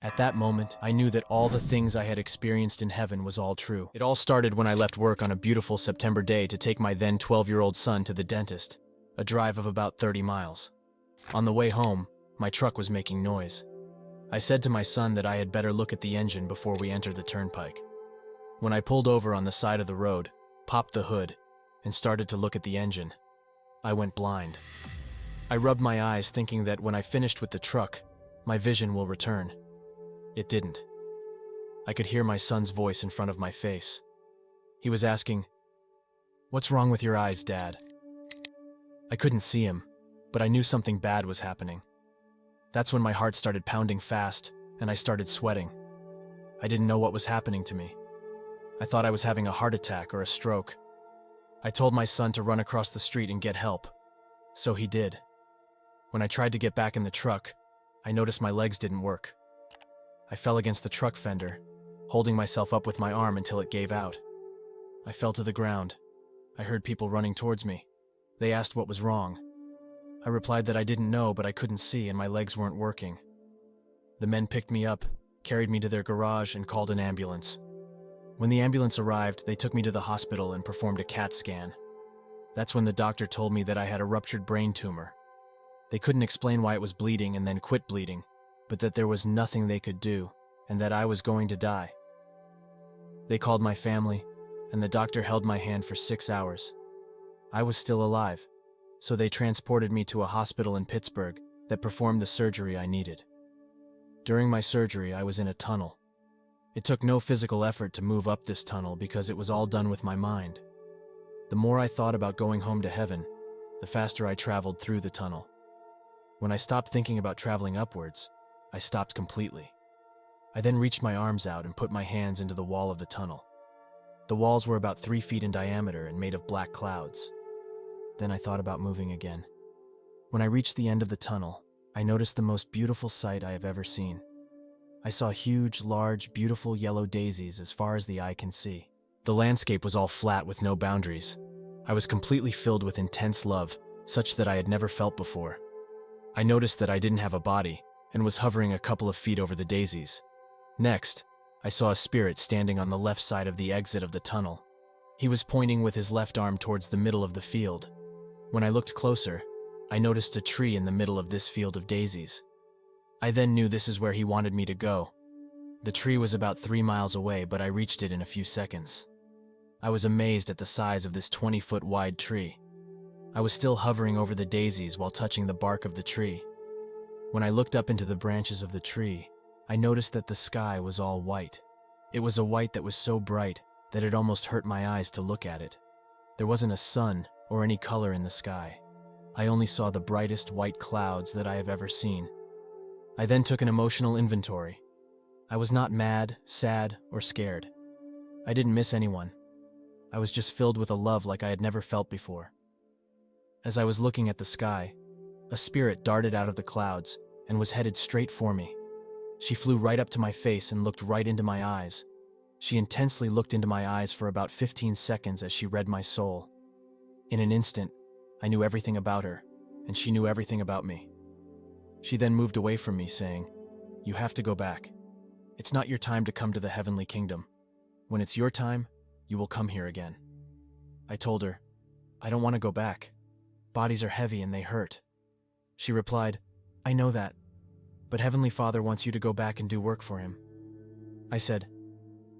At that moment, I knew that all the things I had experienced in heaven was all true. It all started when I left work on a beautiful September day to take my then 12-year-old son to the dentist, a drive of about 30 miles. On the way home, my truck was making noise. I said to my son that I had better look at the engine before we entered the turnpike. When I pulled over on the side of the road, popped the hood, and started to look at the engine, I went blind. I rubbed my eyes thinking that when I finished with the truck, my vision will return. It didn't. I could hear my son's voice in front of my face. He was asking, "What's wrong with your eyes, Dad?" I couldn't see him, but I knew something bad was happening. That's when my heart started pounding fast, and I started sweating. I didn't know what was happening to me. I thought I was having a heart attack or a stroke. I told my son to run across the street and get help. So he did. When I tried to get back in the truck, I noticed my legs didn't work. I fell against the truck fender, holding myself up with my arm until it gave out. I fell to the ground. I heard people running towards me. They asked what was wrong. I replied that I didn't know, but I couldn't see and my legs weren't working. The men picked me up, carried me to their garage, and called an ambulance. When the ambulance arrived, they took me to the hospital and performed a CAT scan. That's when the doctor told me that I had a ruptured brain tumor. They couldn't explain why it was bleeding and then quit bleeding, but that there was nothing they could do, and that I was going to die. They called my family, and the doctor held my hand for 6 hours. I was still alive, so they transported me to a hospital in Pittsburgh that performed the surgery I needed. During my surgery, I was in a tunnel. It took no physical effort to move up this tunnel because it was all done with my mind. The more I thought about going home to heaven, the faster I traveled through the tunnel. When I stopped thinking about traveling upwards, I stopped completely. I then reached my arms out and put my hands into the wall of the tunnel. The walls were about 3 feet in diameter and made of black clouds. Then I thought about moving again. When I reached the end of the tunnel, I noticed the most beautiful sight I have ever seen. I saw huge, large, beautiful yellow daisies as far as the eye can see. The landscape was all flat with no boundaries. I was completely filled with intense love, such that I had never felt before. I noticed that I didn't have a body and was hovering a couple of feet over the daisies. Next, I saw a spirit standing on the left side of the exit of the tunnel. He was pointing with his left arm towards the middle of the field. When I looked closer, I noticed a tree in the middle of this field of daisies. I then knew this is where he wanted me to go. The tree was about 3 miles away, but I reached it in a few seconds. I was amazed at the size of this 20-foot wide tree. I was still hovering over the daisies while touching the bark of the tree. When I looked up into the branches of the tree, I noticed that the sky was all white. It was a white that was so bright that it almost hurt my eyes to look at it. There wasn't a sun or any color in the sky. I only saw the brightest white clouds that I have ever seen. I then took an emotional inventory. I was not mad, sad, or scared. I didn't miss anyone. I was just filled with a love like I had never felt before. As I was looking at the sky, a spirit darted out of the clouds and was headed straight for me. She flew right up to my face and looked right into my eyes. She intensely looked into my eyes for about 15 seconds as she read my soul. In an instant, I knew everything about her, and she knew everything about me. She then moved away from me, saying, "You have to go back. It's not your time to come to the heavenly kingdom. When it's your time, you will come here again." I told her, "I don't want to go back. Bodies are heavy and they hurt." She replied, "I know that, but Heavenly Father wants you to go back and do work for him." I said,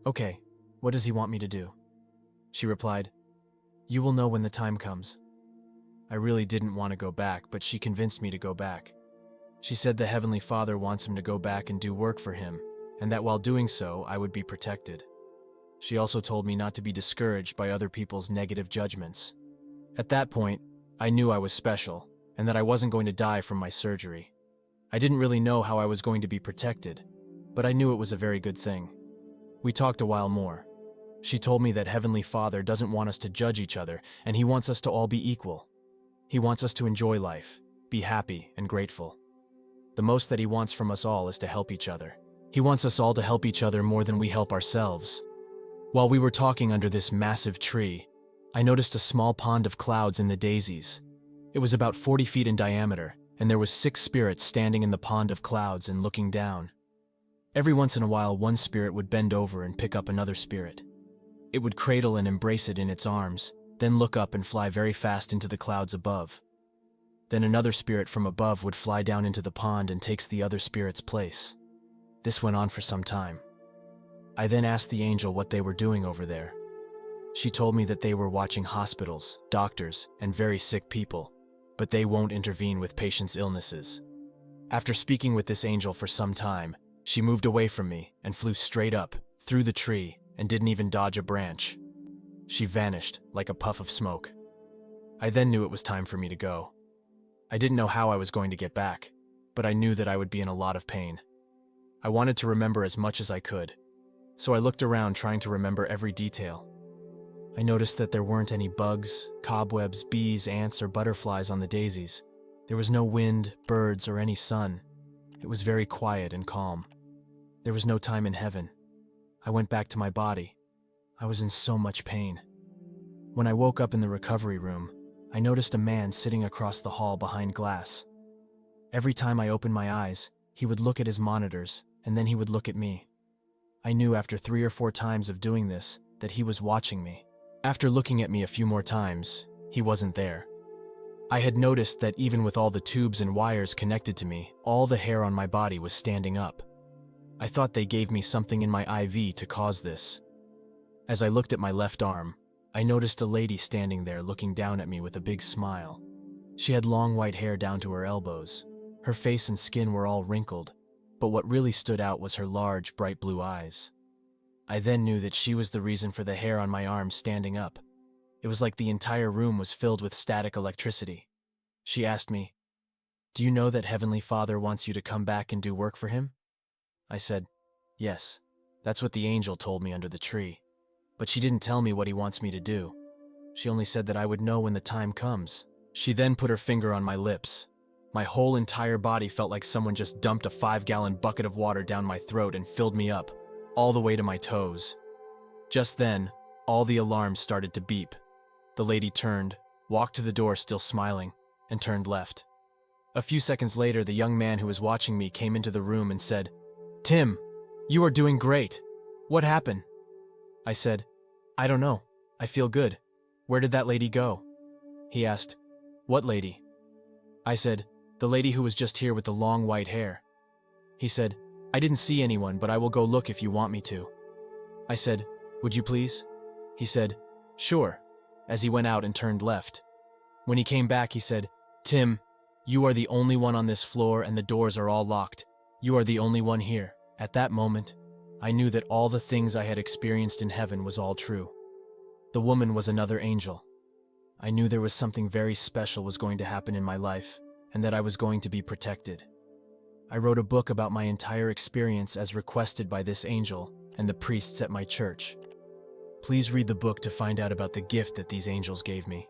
"Okay, what does he want me to do?" She replied, "You will know when the time comes." I really didn't want to go back, but she convinced me to go back. She said the Heavenly Father wants him to go back and do work for him, and that while doing so, I would be protected. She also told me not to be discouraged by other people's negative judgments. At that point, I knew I was special, and that I wasn't going to die from my surgery. I didn't really know how I was going to be protected, but I knew it was a very good thing. We talked a while more. She told me that Heavenly Father doesn't want us to judge each other, and He wants us to all be equal. He wants us to enjoy life, be happy and grateful. The most that He wants from us all is to help each other. He wants us all to help each other more than we help ourselves. While we were talking under this massive tree, I noticed a small pond of clouds in the daisies. It was about 40 feet in diameter, and there was 6 spirits standing in the pond of clouds and looking down. Every once in a while, one spirit would bend over and pick up another spirit. It would cradle and embrace it in its arms, then look up and fly very fast into the clouds above. Then another spirit from above would fly down into the pond and takes the other spirit's place. This went on for some time. I then asked the angel what they were doing over there. She told me that they were watching hospitals, doctors, and very sick people, but they won't intervene with patients' illnesses. After speaking with this angel for some time, she moved away from me and flew straight up, through the tree, and didn't even dodge a branch. She vanished like a puff of smoke. I then knew it was time for me to go. I didn't know how I was going to get back, but I knew that I would be in a lot of pain. I wanted to remember as much as I could, so I looked around trying to remember every detail. I noticed that there weren't any bugs, cobwebs, bees, ants, or butterflies on the daisies. There was no wind, birds, or any sun. It was very quiet and calm. There was no time in heaven. I went back to my body. I was in so much pain. When I woke up in the recovery room, I noticed a man sitting across the hall behind glass. Every time I opened my eyes, he would look at his monitors, and then he would look at me. I knew after 3 or 4 times of doing this that he was watching me. After looking at me a few more times, he wasn't there. I had noticed that even with all the tubes and wires connected to me, all the hair on my body was standing up. I thought they gave me something in my IV to cause this. As I looked at my left arm, I noticed a lady standing there looking down at me with a big smile. She had long white hair down to her elbows. Her face and skin were all wrinkled, but what really stood out was her large, bright blue eyes. I then knew that she was the reason for the hair on my arm standing up. It was like the entire room was filled with static electricity. She asked me, "Do you know that Heavenly Father wants you to come back and do work for him?" I said, "Yes, that's what the angel told me under the tree. But she didn't tell me what he wants me to do. She only said that I would know when the time comes." She then put her finger on my lips. My whole entire body felt like someone just dumped a 5-gallon bucket of water down my throat and filled me up, all the way to my toes. Just then, all the alarms started to beep. The lady turned, walked to the door still smiling, and turned left. A few seconds later, the young man who was watching me came into the room and said, "Tim, you are doing great. What happened?" I said, "I don't know. I feel good. Where did that lady go?" He asked, "What lady?" I said, "The lady who was just here with the long white hair." He said, "I didn't see anyone, but I will go look if you want me to." I said, "Would you please?" He said, "Sure," as he went out and turned left. When he came back, he said, "Tim, you are the only one on this floor and the doors are all locked. You are the only one here." At that moment, I knew that all the things I had experienced in heaven was all true. The woman was another angel. I knew there was something very special was going to happen in my life, and that I was going to be protected. I wrote a book about my entire experience as requested by this angel and the priests at my church. Please read the book to find out about the gift that these angels gave me.